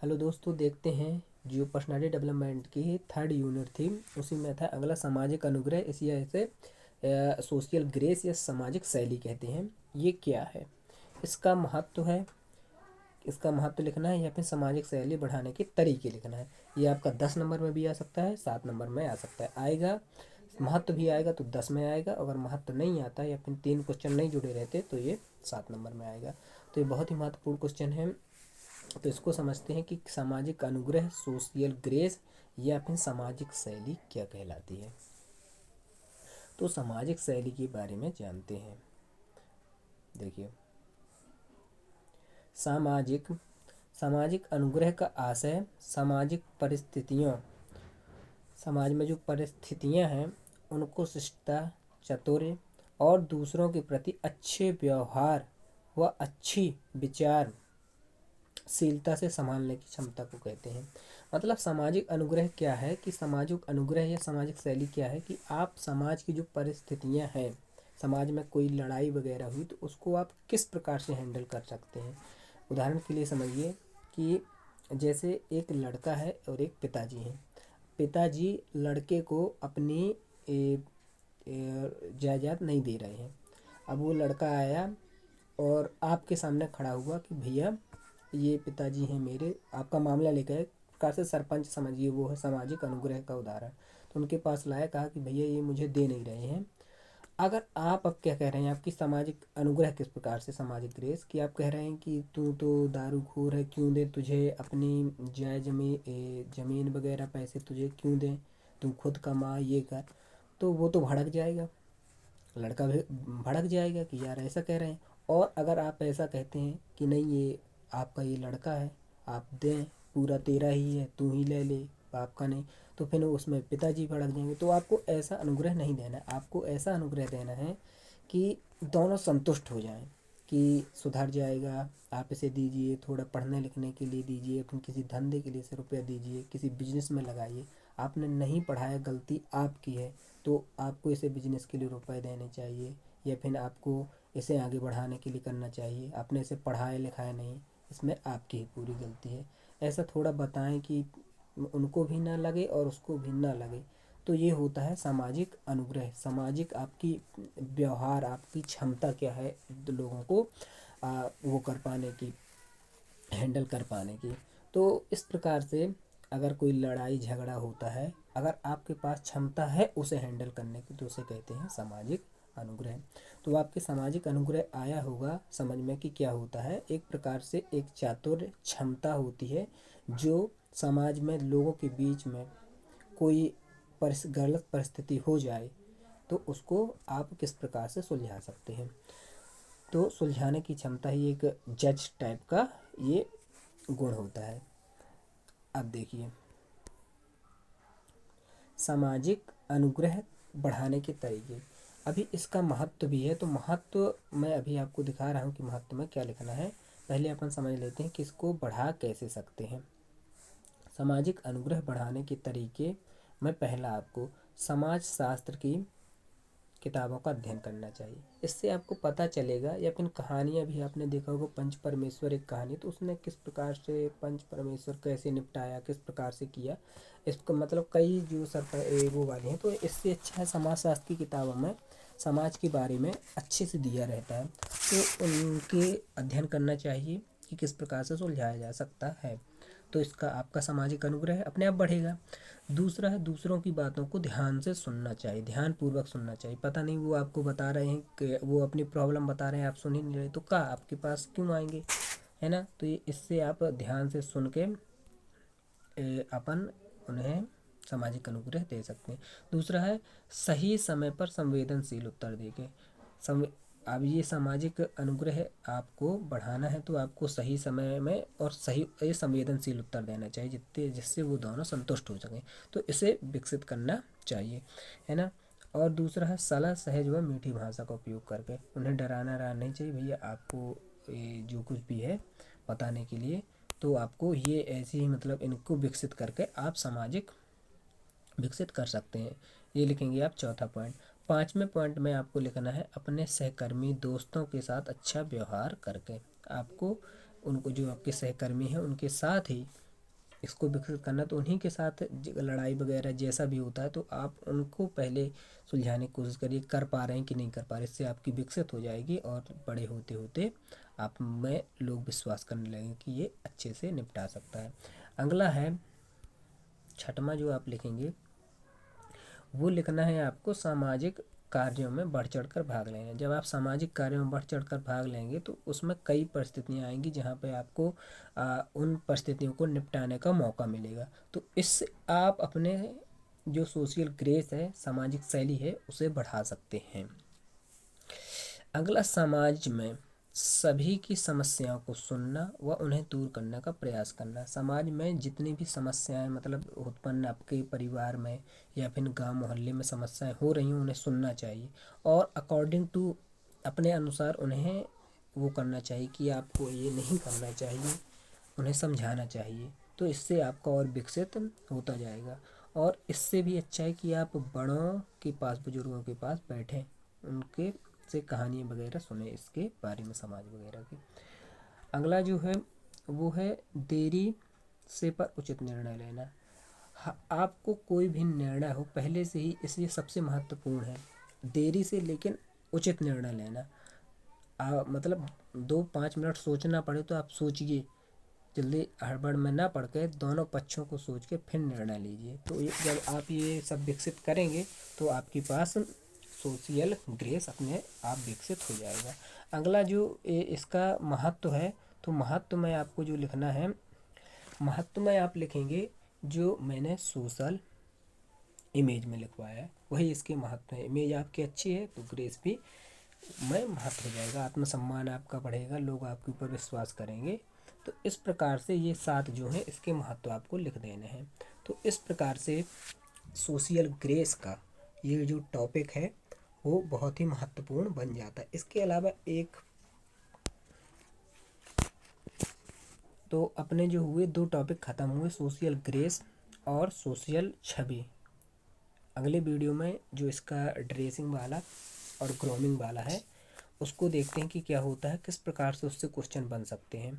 Hello दोस्तों, देखते हैं जो पर्सनालिटी डेवलपमेंट की थर्ड यूनिट थी उसी में था अगला सामाजिक अनुग्रह। इसी ऐसे सोशल ग्रेस या सामाजिक शैली कहते हैं। ये क्या है, इसका महत्व है, इसका महत्व लिखना है या फिर सामाजिक शैली बढ़ाने के तरीके लिखना है। ये आपका 10 नंबर में भी आ सकता है, 7 नंबर में आ सकता है। आएगा महत्व भी आएगा तो 10 में आएगा, अगर महत्व नहीं आता या फिर 3 क्वेश्चन नहीं जुड़े रहते तो ये 7 नंबर में आएगा। तो ये बहुत ही महत्वपूर्ण क्वेश्चन है। तो इसको समझते हैं कि सामाजिक अनुग्रह, सोशल ग्रेस या फिर सामाजिक शैली क्या कहलाती है। तो सामाजिक शैली के बारे में जानते हैं। देखिए, सामाजिक सामाजिक अनुग्रह का आशय सामाजिक परिस्थितियों, समाज में जो परिस्थितियां हैं उनको शिष्टता, चातुर्य और दूसरों के प्रति अच्छे व्यवहार व अच्छी विचारशीलता से संभालने की क्षमता को कहते हैं। मतलब सामाजिक अनुग्रह क्या है कि सामाजिक अनुग्रह या सामाजिक शैली क्या है कि आप समाज की जो परिस्थितियां हैं, समाज में कोई लड़ाई वगैरह हुई तो उसको आप किस प्रकार से हैंडल कर सकते हैं। उदाहरण के लिए समझिए कि जैसे एक लड़का है और एक पिताजी हैं। पिताजी लड़के को अपनी जायदाद नहीं दे रहे हैं। अब वो लड़का आया और आपके सामने खड़ा हुआ कि भैया ये पिताजी हैं मेरे, आपका मामला लेकर एक प्रकार से सरपंच समझिए, वो है सामाजिक अनुग्रह का उदाहरण। तो उनके पास लाया, कहा कि भैया ये मुझे दे नहीं रहे हैं। अगर आप अब क्या कह रहे हैं, आपकी सामाजिक अनुग्रह किस प्रकार से, सामाजिक ग्रेस कि आप कह रहे हैं कि तू तो दारूखोर है, क्यों दे तुझे अपनी जायज जमीन वगैरह, पैसे तुझे क्यों दें, तू खुद कमा, ये कर। तो वो तो भड़क जाएगा, लड़का भी भड़क जाएगा कि यार ऐसा कह रहे हैं। और अगर आप ऐसा कहते हैं कि नहीं ये आपका ये लड़का है, आप दें, पूरा तेरा ही है, तू ही ले ले, आपका नहीं, तो फिर उसमें पिताजी भड़क जाएंगे। तो आपको ऐसा अनुग्रह नहीं देना है, आपको ऐसा अनुग्रह देना है कि दोनों संतुष्ट हो जाएं कि सुधर जाएगा, आप इसे दीजिए, थोड़ा पढ़ने लिखने के लिए दीजिए, फिर किसी धंधे के लिए से रुपया दीजिए, किसी बिजनेस में लगाइए। आपने नहीं पढ़ाया, गलती आपकी है, तो आपको इसे बिजनेस के लिए रुपए देने चाहिए या फिर आपको इसे आगे बढ़ाने के लिए करना चाहिए। आपने इसे पढ़ाया लिखाया नहीं, इसमें आपकी ही पूरी गलती है। ऐसा थोड़ा बताएं कि उनको भी ना लगे और उसको भी ना लगे। तो ये होता है सामाजिक अनुग्रह। सामाजिक आपकी व्यवहार, आपकी क्षमता क्या है लोगों को वो कर पाने की, हैंडल कर पाने की। तो इस प्रकार से अगर कोई लड़ाई झगड़ा होता है, अगर आपके पास क्षमता है उसे हैंडल करने की, तो उसे कहते हैं सामाजिक अनुग्रह। तो आपके सामाजिक अनुग्रह आया होगा समझ में कि क्या होता है। एक प्रकार से एक चातुर्य क्षमता होती है जो समाज में लोगों के बीच में कोई गलत परिस्थिति हो जाए तो उसको आप किस प्रकार से सुलझा सकते हैं। तो सुलझाने की क्षमता ही एक जज टाइप का ये गुण होता है। अब देखिए, सामाजिक अनुग्रह बढ़ाने के तरीके। अभी इसका महत्व भी है, तो महत्व मैं अभी आपको दिखा रहा हूँ कि महत्व में क्या लिखना है। पहले अपन समझ लेते हैं कि इसको बढ़ा कैसे सकते हैं। सामाजिक अनुग्रह बढ़ाने के तरीके में पहला आपको समाज शास्त्र की किताबों का अध्ययन करना चाहिए। इससे आपको पता चलेगा, या फिर कहानियाँ भी आपने देखा होगा, पंच परमेश्वर एक कहानी, तो उसने किस प्रकार से पंच परमेश्वर कैसे निपटाया, किस प्रकार से किया, इसका मतलब कई जो वो वाले हैं। तो इससे अच्छा है समाज शास्त्र की किताबों में समाज के बारे में अच्छे से दिया रहता है, तो उनके अध्ययन करना चाहिए कि किस प्रकार से सुलझाया जा सकता है। तो इसका आपका सामाजिक अनुग्रह अपने आप बढ़ेगा। दूसरा है दूसरों की बातों को ध्यान से सुनना चाहिए, ध्यान पूर्वक सुनना चाहिए। पता नहीं वो आपको बता रहे हैं कि वो अपनी प्रॉब्लम बता रहे हैं, आप सुन ही नहीं रहे, तो क्या आपके पास क्यों आएंगे, है ना। तो ये इससे आप ध्यान से सुन के अपन उन्हें सामाजिक अनुग्रह दे सकते हैं। दूसरा है सही समय पर संवेदनशील उत्तर देके सम अब ये सामाजिक अनुग्रह आपको बढ़ाना है तो आपको सही समय में और सही ये संवेदनशील उत्तर देना चाहिए, जिससे वो दोनों संतुष्ट हो सकें। तो इसे विकसित करना चाहिए, है ना। और दूसरा है सरल, सहज व मीठी भाषा का उपयोग करके उन्हें डराना नहीं चाहिए। भैया आपको ये जो कुछ भी है बताने के लिए, तो आपको ये ऐसे ही मतलब इनको विकसित करके आप सामाजिक विकसित कर सकते हैं। ये लिखेंगे आप चौथा पॉइंट। पांचवें पॉइंट में आपको लिखना है अपने सहकर्मी दोस्तों के साथ अच्छा व्यवहार करके। आपको उनको जो आपके सहकर्मी हैं उनके साथ ही इसको विकसित करना, तो उन्हीं के साथ लड़ाई वगैरह जैसा भी होता है तो आप उनको पहले सुलझाने की कोशिश करिए, कर पा रहे हैं कि नहीं कर पा रहे। इससे आपकी विकसित हो जाएगी और बड़े होते होते आप में लोग विश्वास करने लगेंगे कि ये अच्छे से निपटा सकता है। अगला है छठवां जो आप लिखेंगे, वो लिखना है आपको सामाजिक कार्यों में बढ़ चढ़ कर भाग लेना। जब आप सामाजिक कार्यों में बढ़ चढ़ कर भाग लेंगे तो उसमें कई परिस्थितियां आएंगी जहां पे आपको उन परिस्थितियों को निपटाने का मौका मिलेगा। तो इससे आप अपने जो सोशल ग्रेस है, सामाजिक शैली है, उसे बढ़ा सकते हैं। अगला, समाज में सभी की समस्याओं को सुनना व उन्हें दूर करने का प्रयास करना। समाज में जितनी भी समस्याएं मतलब उत्पन्न आपके परिवार में या फिर गांव मोहल्ले में समस्याएं हो रही हैं, उन्हें सुनना चाहिए और अकॉर्डिंग टू अपने अनुसार उन्हें वो करना चाहिए कि आपको ये नहीं करना चाहिए, उन्हें समझाना चाहिए। तो इससे आपका और विकसित होता जाएगा। और इससे भी अच्छा है कि आप बड़ों के पास, बुजुर्गों के पास बैठें, उनके से कहानियाँ वगैरह सुने इसके बारे में, समाज वगैरह की। अगला जो है वो है देरी से पर उचित निर्णय लेना। आपको कोई भी निर्णय हो पहले से ही, इसलिए सबसे महत्वपूर्ण है देरी से लेकिन उचित निर्णय लेना। मतलब 2-5 मिनट सोचना पड़े तो आप सोचिए, जल्दी हड़बड़ में ना पड़ के दोनों पक्षों को सोच के फिर निर्णय लीजिए। तो ये जब आप ये सब विकसित करेंगे तो आपके पास सोशल ग्रेस अपने आप विकसित हो जाएगा। अगला जो इसका महत्व है, तो महत्व में आपको जो लिखना है, महत्व में आप लिखेंगे जो मैंने सोशल इमेज में लिखवाया है वही इसके महत्व है। इमेज आपकी अच्छी है तो ग्रेस भी में महत्व हो जाएगा, आत्मसम्मान आपका बढ़ेगा, लोग आपके ऊपर विश्वास करेंगे। तो इस प्रकार से ये 7 जो हैं इसके महत्व आपको लिख देने हैं। तो इस प्रकार से सोशल ग्रेस का ये जो टॉपिक है वो बहुत ही महत्वपूर्ण बन जाता है। इसके अलावा एक तो अपने जो हुए 2 टॉपिक ख़त्म हुए, सोशल ग्रेस और सोशल छवि। अगले वीडियो में जो इसका ड्रेसिंग वाला और ग्रूमिंग वाला है उसको देखते हैं कि क्या होता है, किस प्रकार से उससे क्वेश्चन बन सकते हैं।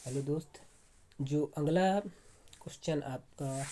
हेलो दोस्त, जो अगला क्वेश्चन आपका